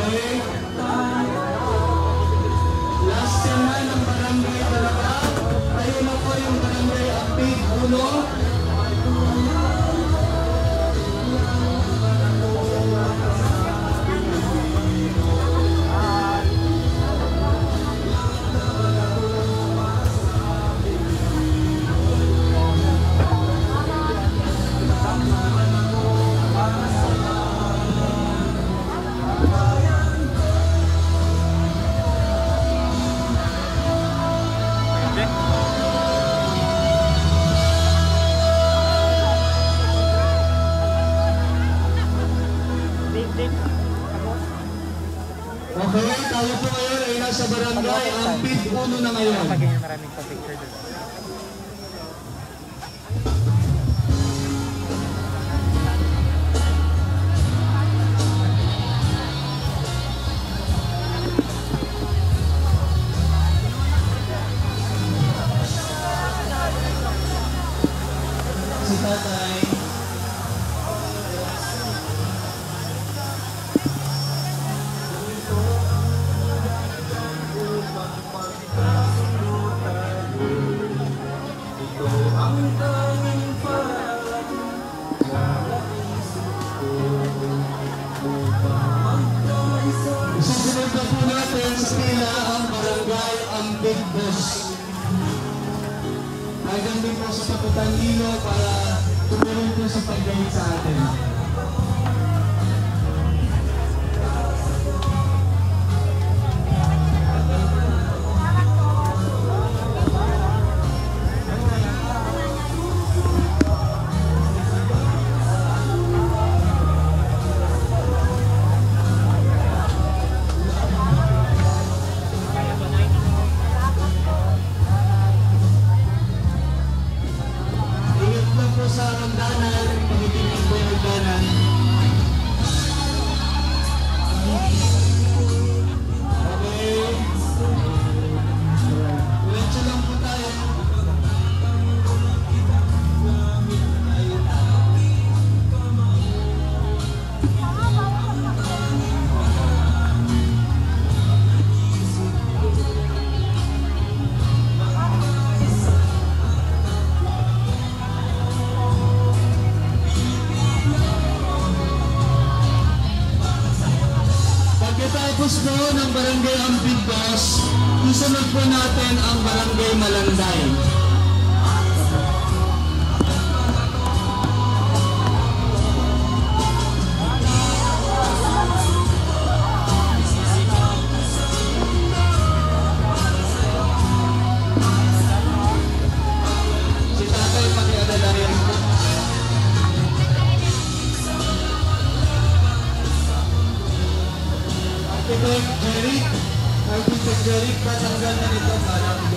Okay. Last naman ng barangay talaga. Tayo na po yung barangay Apig Uno. Okay, tayo po ngayon ay nasa barangay Apig Uno na ngayon. Maraming pa-picture doon. Si Tatay. Susunod na po natin sa pila ang barangay Apig Dos. Hanggang din po sa Kapitan Lino para tumulong po sa pag-guide sa atin. Sa hagdanan, pag-itingin po yung hagdanan. Okay. Diretso lang po tayo. Pagkatapos po ng barangay Apig Dos, isunod po natin ang barangay Malanday. Si Tatay pakiadalayan po. Architect Jeric, patanggal na nito para